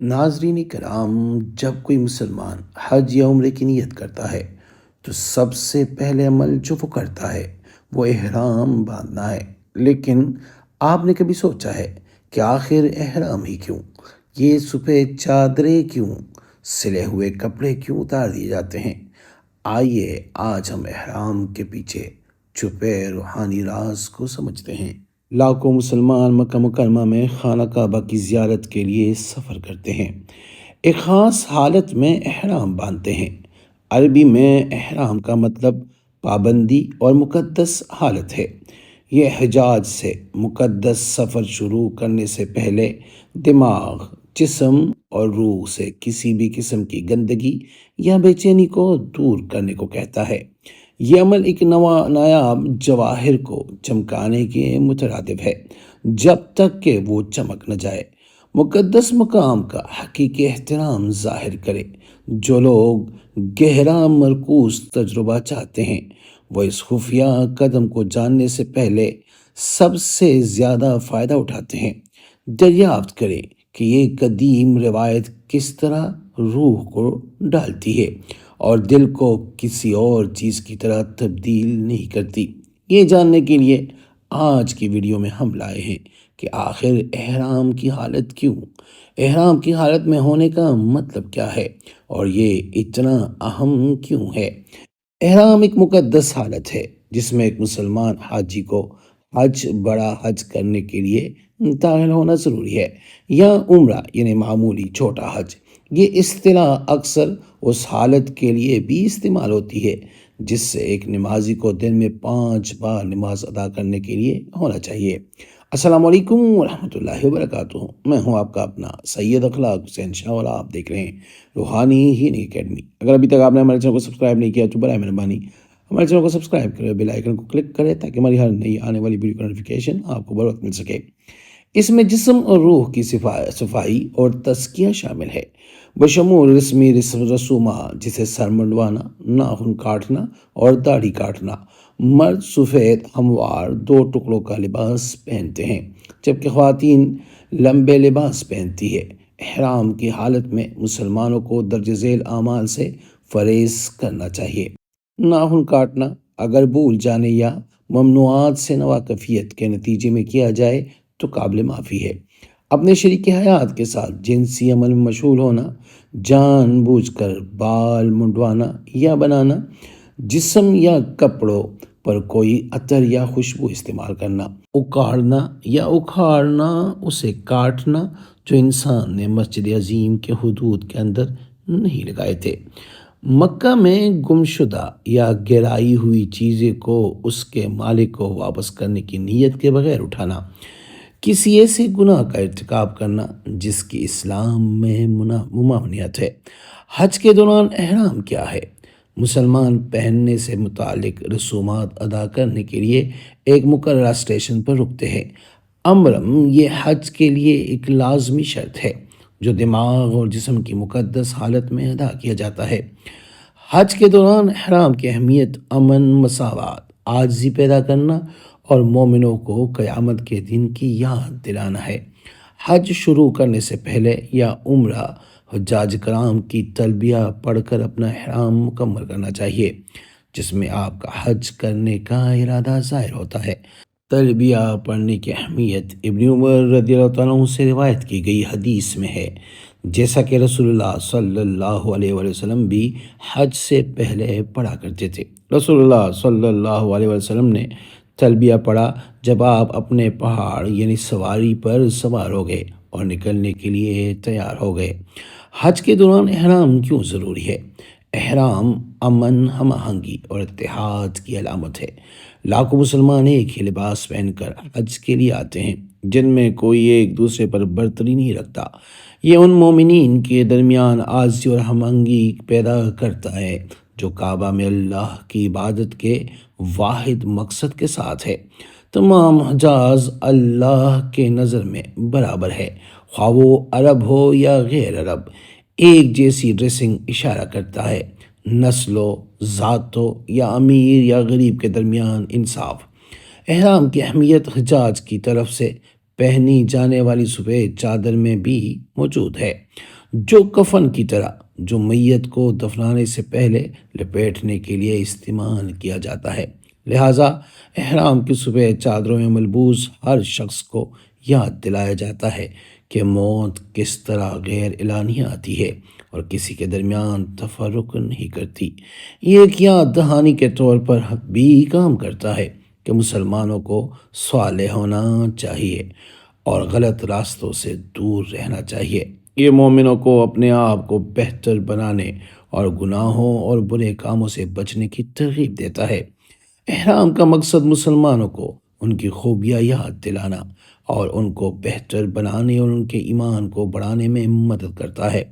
ناظرین کرام، جب کوئی مسلمان حج یا عمرے کی نیت کرتا ہے تو سب سے پہلے عمل جو وہ کرتا ہے وہ احرام باندھنا ہے۔ لیکن آپ نے کبھی سوچا ہے کہ آخر احرام ہی کیوں؟ یہ سفید چادریں کیوں؟ سلے ہوئے کپڑے کیوں اتار دیے جاتے ہیں؟ آئیے آج ہم احرام کے پیچھے چھپے روحانی راز کو سمجھتے ہیں۔ لاکھوں مسلمان مکہ مکرمہ میں خانہ کعبہ کی زیارت کے لیے سفر کرتے ہیں۔ ایک خاص حالت میں احرام باندھتے ہیں۔ عربی میں احرام کا مطلب پابندی اور مقدس حالت ہے۔ یہ حجاج سے مقدس سفر شروع کرنے سے پہلے دماغ، جسم اور روح سے کسی بھی قسم کی گندگی یا بے چینی کو دور کرنے کو کہتا ہے۔ یہ عمل ایک نایاب جواہر کو چمکانے کے مترادف ہے جب تک کہ وہ چمک نہ جائے۔ مقدس مقام کا حقیقی احترام ظاہر کرے۔ جو لوگ گہرا مرکوز تجربہ چاہتے ہیں وہ اس خفیہ قدم کو جاننے سے پہلے سب سے زیادہ فائدہ اٹھاتے ہیں۔ دریافت کریں کہ یہ قدیم روایت کس طرح روح کو ڈالتی ہے اور دل کو کسی اور چیز کی طرح تبدیل نہیں کرتی۔ یہ جاننے کے لیے آج کی ویڈیو میں ہم لائے ہیں کہ آخر احرام کی حالت کیوں؟ احرام کی حالت میں ہونے کا مطلب کیا ہے اور یہ اتنا اہم کیوں ہے؟ احرام ایک مقدس حالت ہے جس میں ایک مسلمان حاجی کو بڑا حج کرنے کے لیے داخل ہونا ضروری ہے، یا عمرہ یعنی معمولی چھوٹا حج۔ یہ اصطلاح اکثر اس حالت کے لیے بھی استعمال ہوتی ہے جس سے ایک نمازی کو دن میں 5 بار نماز ادا کرنے کے لیے ہونا چاہیے۔ السلام علیکم ورحمۃ اللہ وبرکاتہ۔ میں ہوں آپ کا اپنا سید اخلاق حسین شاہ اور آپ دیکھ رہے ہیں روحانی ہیلنگ اکیڈمی۔ اگر ابھی تک آپ نے ہمارے چینل کو سبسکرائب نہیں کیا تو برائے مہربانی ہمارے چینل کو سبسکرائب کریں، بیل آئیکن کو کلک کریں تاکہ ہماری ہر نئی آنے والی ویڈیو کا نوٹیفیکیشن آپ کو بر وقت مل سکے۔ اس میں جسم اور روح کی صفائی اور تزکیہ شامل ہے، بشمول رسمی رسومات جیسے سر منڈوانا، ناخن کاٹنا اور داڑھی کاٹنا۔ مرد سفید ہموار 2 ٹکڑوں کا لباس پہنتے ہیں جبکہ خواتین لمبے لباس پہنتی ہے۔ احرام کی حالت میں مسلمانوں کو درج ذیل اعمال سے پرہیز کرنا چاہیے۔ ناخن کاٹنا اگر بھول جانے یا ممنوعات سے ناواقفیت کے نتیجے میں کیا جائے تو قابل معافی ہے۔ اپنے شریک حیات کے ساتھ جنسی عمل میں مشغول ہونا، جان بوجھ کر بال منڈوانا یا بنانا، جسم یا کپڑوں پر کوئی عطر یا خوشبو استعمال کرنا، اکاڑنا یا اکھاڑنا، اسے کاٹنا جو انسان نے مسجد عظیم کے حدود کے اندر نہیں لگائے تھے، مکہ میں گمشدہ یا گرائی ہوئی چیزیں کو اس کے مالک کو واپس کرنے کی نیت کے بغیر اٹھانا، کسی ایسے گناہ کا ارتکاب کرنا جس کی اسلام میں ممانعت ہے۔ حج کے دوران احرام کیا ہے؟ مسلمان پہننے سے متعلق رسومات ادا کرنے کے لیے ایک مقررہ اسٹیشن پر رکتے ہیں۔ امرم یہ حج کے لیے ایک لازمی شرط ہے جو دماغ اور جسم کی مقدس حالت میں ادا کیا جاتا ہے۔ حج کے دوران احرام کی اہمیت امن، مساوات، عاجزی پیدا کرنا اور مومنوں کو قیامت کے دن کی یاد دلانا ہے۔ حج شروع کرنے سے پہلے یا عمرہ حجاج کرام کی تلبیہ پڑھ کر اپنا احرام مکمل کرنا چاہیے جس میں آپ کا حج کرنے کا ارادہ ظاہر ہوتا ہے۔ تلبیہ پڑھنے کی اہمیت ابن عمر رضی اللہ تعالیٰ عنہ سے روایت کی گئی حدیث میں ہے، جیسا کہ رسول اللہ صلی اللہ علیہ وسلم بھی حج سے پہلے پڑھا کرتے تھے۔ رسول اللہ صلی اللہ علیہ وسلم نے تلبیہ پڑھا جب آپ اپنے پہاڑ یعنی سواری پر سوار ہو گئے اور نکلنے کے لیے تیار ہو گئے۔ حج کے دوران احرام کیوں ضروری ہے؟ احرام امن، ہم آہنگی اور اتحاد کی علامت ہے۔ لاکھوں مسلمان ایک ہی لباس پہن کر حج کے لیے آتے ہیں جن میں کوئی ایک دوسرے پر برتری نہیں رکھتا۔ یہ ان مومنین کے درمیان عاجزی اور ہم آہنگی پیدا کرتا ہے جو کعبہ میں اللہ کی عبادت کے واحد مقصد کے ساتھ ہے۔ تمام حجاج اللہ کے نظر میں برابر ہے، خواہ وہ عرب ہو یا غیر عرب۔ ایک جیسی ڈریسنگ اشارہ کرتا ہے نسلوں، ذاتوں یا امیر یا غریب کے درمیان انصاف۔ احرام کی اہمیت حجاج کی طرف سے پہنی جانے والی سفید چادر میں بھی موجود ہے، جو کفن کی طرح جو میت کو دفنانے سے پہلے لپیٹنے کے لیے استعمال کیا جاتا ہے۔ لہٰذا احرام کی سفید چادروں میں ملبوس ہر شخص کو یاد دلایا جاتا ہے کہ موت کس طرح غیر اعلانیہ آتی ہے اور کسی کے درمیان تفرق نہیں کرتی۔ یہ ایک یاد دہانی کے طور پر بھی کام کرتا ہے کہ مسلمانوں کو صالح ہونا چاہیے اور غلط راستوں سے دور رہنا چاہیے۔ یہ مومنوں کو اپنے آپ کو بہتر بنانے اور گناہوں اور برے کاموں سے بچنے کی ترغیب دیتا ہے۔ احرام کا مقصد مسلمانوں کو ان کی خوبیاں یاد دلانا اور ان کو بہتر بنانے اور ان کے ایمان کو بڑھانے میں مدد کرتا ہے۔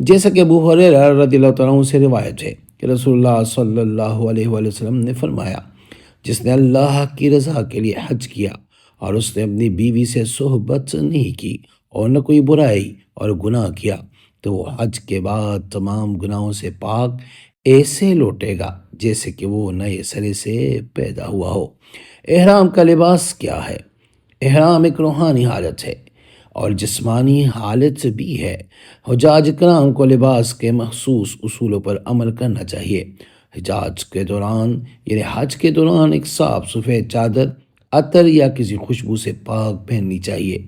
جیسا کہ ابو ہریرہ رضی اللہ تعالیٰ عنہ سے روایت ہے کہ رسول اللہ صلی اللہ علیہ وآلہ وسلم نے فرمایا، جس نے اللہ کی رضا کے لیے حج کیا اور اس نے اپنی بیوی سے صحبت نہیں کی اور نہ کوئی برائی اور گناہ کیا، تو وہ حج کے بعد تمام گناہوں سے پاک ایسے لوٹے گا جیسے کہ وہ نئے سرے سے پیدا ہوا ہو۔ احرام کا لباس کیا ہے؟ احرام ایک روحانی حالت ہے اور جسمانی حالت بھی ہے۔ حجاج کرام کو لباس کے مخصوص اصولوں پر عمل کرنا چاہیے۔ حج کے دوران ایک صاف سفید چادر، عطر یا کسی خوشبو سے پاک پہننی چاہیے۔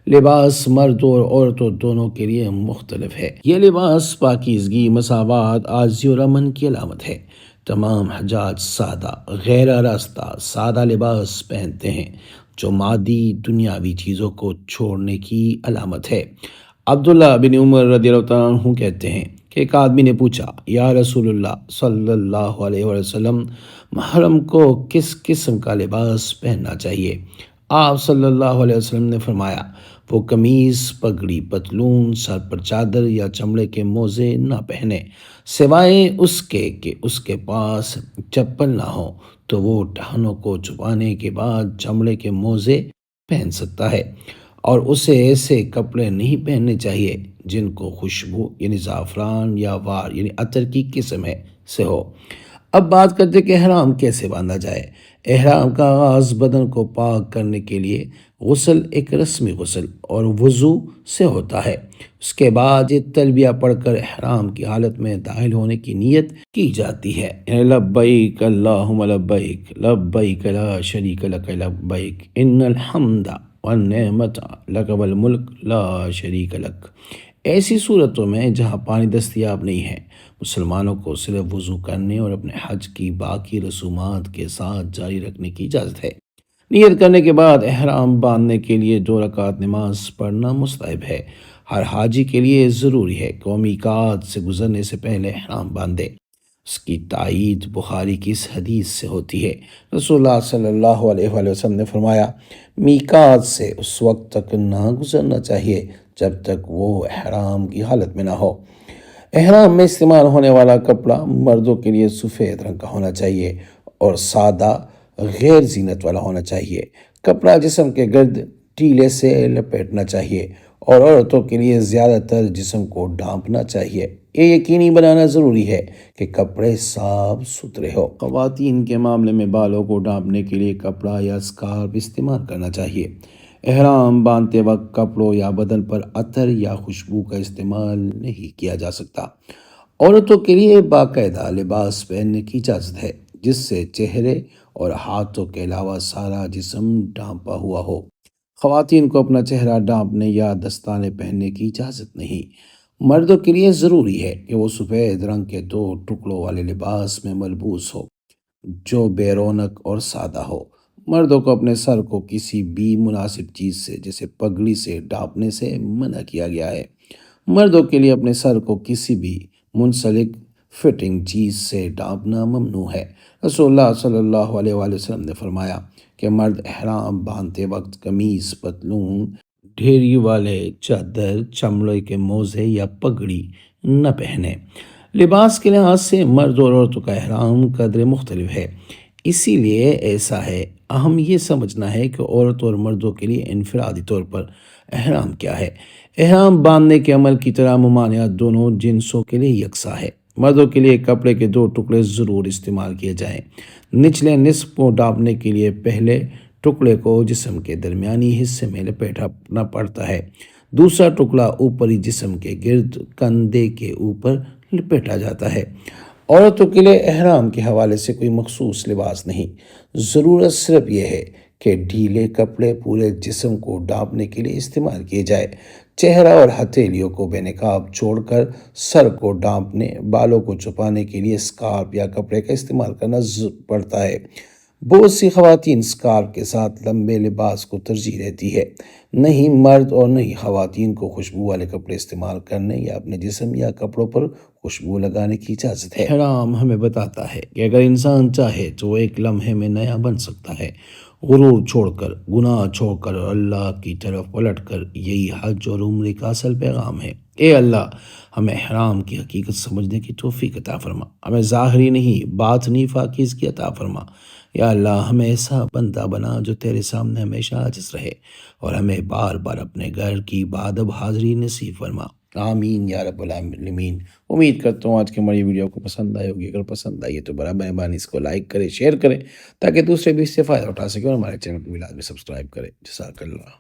لباس مردوں اور عورتوں دونوں کے لیے مختلف ہے۔ یہ لباس پاکیزگی، مساوات، عاجزی اور امن کی علامت ہے۔ تمام حجاج سادہ، غیر آراستہ سادہ لباس پہنتے ہیں، جو مادی دنیاوی چیزوں کو چھوڑنے کی علامت ہے۔ عبداللہ بن عمر رضی اللہ تعالیٰ عنہ کہتے ہیں کہ ایک آدمی نے پوچھا، یا رسول اللہ صلی اللہ علیہ وسلم، محرم کو کس قسم کا لباس پہننا چاہیے؟ آپ صلی اللہ علیہ وسلم نے فرمایا، وہ قمیص، پگڑی، پتلون، سر پر چادر یا چمڑے کے موزے نہ پہنے، سوائے اس کے کہ اس کے پاس چپل نہ ہو، تو وہ ٹہنوں کو چھپانے کے بعد چمڑے کے موزے پہن سکتا ہے، اور اسے ایسے کپڑے نہیں پہننے چاہیے جن کو خوشبو یعنی زعفران یا وار یعنی عطر کی قسم سے ہو۔ اب بات کرتے کہ احرام کیسے باندھا جائے۔ احرام کا آغاز بدن کو پاک کرنے کے لیے غسل، ایک رسمی غسل اور وضو سے ہوتا ہے۔ اس کے بعد یہ تلبیہ پڑھ کر احرام کی حالت میں داخل ہونے کی نیت کی جاتی ہے، یعنی لبیک اللہم لبیک، لبیک لا شریک لک لبیک، ان الحمد والنعمت لک والملک لا شریک لک۔ ایسی صورتوں میں جہاں پانی دستیاب نہیں ہے، مسلمانوں کو صرف وضو کرنے اور اپنے حج کی باقی رسومات کے ساتھ جاری رکھنے کی اجازت ہے۔ نیت کرنے کے بعد احرام باندھنے کے لیے 2 رکعت نماز پڑھنا مستحب ہے۔ ہر حاجی کے لیے ضروری ہے کہ وہ میقات سے گزرنے سے پہلے احرام باندھے۔ اس کی تائید بخاری کی اس حدیث سے ہوتی ہے۔ رسول اللہ صلی اللہ علیہ وآلہ وسلم نے فرمایا، میقات سے اس وقت تک نہ گزرنا چاہیے جب تک وہ احرام کی حالت میں نہ ہو۔ احرام میں استعمال ہونے والا کپڑا مردوں کے لیے سفید رنگ کا ہونا چاہیے اور سادہ، غیر زینت والا ہونا چاہیے۔ کپڑا جسم کے گرد ٹیلے سے لپیٹنا چاہیے اور عورتوں کے لیے زیادہ تر جسم کو ڈھانپنا چاہیے۔ یہ یقینی بنانا ضروری ہے کہ کپڑے صاف ستھرے ہو۔ خواتین کے معاملے میں بالوں کو ڈھانپنے کے لیے کپڑا یا اسکارف استعمال کرنا چاہیے۔ احرام باندھتے وقت کپڑوں یا بدن پر عطر یا خوشبو کا استعمال نہیں کیا جا سکتا۔ عورتوں کے لیے باقاعدہ لباس پہننے کی اجازت ہے جس سے چہرے اور ہاتھوں کے علاوہ سارا جسم ڈھانپا ہوا ہو۔ خواتین کو اپنا چہرہ ڈھانپنے یا دستانے پہننے کی اجازت نہیں۔ مردوں کے لیے ضروری ہے کہ وہ سفید رنگ کے 2 ٹکڑوں والے لباس میں ملبوس ہو جو بے رونق اور سادہ ہو۔ مردوں کو اپنے سر کو کسی بھی مناسب چیز سے جیسے پگڑی سے ڈھانپنے سے منع کیا گیا ہے۔ مردوں کے لیے اپنے سر کو کسی بھی منسلک فٹنگ چیز سے ڈھانپنا ممنوع ہے۔ رسول اللہ صلی اللہ علیہ وآلہ وسلم نے فرمایا کہ مرد احرام باندھتے وقت قمیص، پتلون، ڈھیری والے چادر، چمڑے کے موزے یا پگڑی نہ پہنے۔ لباس کے لحاظ سے مرد اور عورتوں کا احرام قدر مختلف ہے، اسی لیے ایسا ہے۔ اہم یہ سمجھنا ہے کہ عورتوں اور مردوں کے لیے انفرادی طور پر احرام کیا ہے۔ احرام باندھنے کے عمل کی طرح ممانعت دونوں جنسوں کے لیے یکساں ہے۔ مردوں کے لیے کپڑے کے 2 ٹکڑے ضرور استعمال کیے جائیں۔ نچلے نصف کو ڈھانپنے کے لیے پہلے ٹکڑے کو جسم کے درمیانی حصے میں لپیٹنا پڑتا ہے، دوسرا ٹکڑا اوپری جسم کے گرد کندھے کے اوپر لپیٹا جاتا ہے۔ عورتوں کے لیے احرام کے حوالے سے کوئی مخصوص لباس نہیں، ضرورت صرف یہ ہے کہ ڈھیلے کپڑے پورے جسم کو ڈھانپنے کے لیے استعمال کیے جائے۔ چہرہ اور ہتھیلیوں کو بے نقاب چھوڑ کر سر کو ڈھانپنے، بالوں کو چھپانے کے لیے اسکارف یا کپڑے کا استعمال کرنا پڑتا ہے۔ بہت سی خواتین اسکارف کے ساتھ لمبے لباس کو ترجیح دیتی ہے۔ نہیں مرد اور نہیں خواتین کو خوشبو والے کپڑے استعمال کرنے یا اپنے جسم یا کپڑوں پر خوشبو لگانے کی اجازت ہے۔ احرام ہمیں بتاتا ہے کہ اگر انسان چاہے تو وہ ایک لمحے میں نیا بن سکتا ہے، غرور چھوڑ کر، گناہ چھوڑ کر اور اللہ کی طرف پلٹ کر۔ یہی حج اور عمرے کا اصل پیغام ہے۔ اے اللہ، ہمیں احرام کی حقیقت سمجھنے کی توفیق عطا فرما، ہمیں ظاہری نہیں باطنی پاکیزگی عطا فرما۔ یا اللہ، ہمیں ایسا بندہ بنا جو تیرے سامنے ہمیشہ عاجز رہے، اور ہمیں بار بار اپنے گھر کی بادب حاضری نصیب فرما۔ آمین یا رب العالمین۔ امید کرتا ہوں آج کی ہماری ویڈیو کو پسند آئی ہوگی۔ اگر پسند آئی ہے تو بڑا مہربانی اس کو لائک کریں، شیئر کریں، تاکہ دوسرے بھی اس سے فائدہ اٹھا سکیں، اور ہمارے چینل کو بھی لازمی سبسکرائب کریں۔ جزاک اللہ۔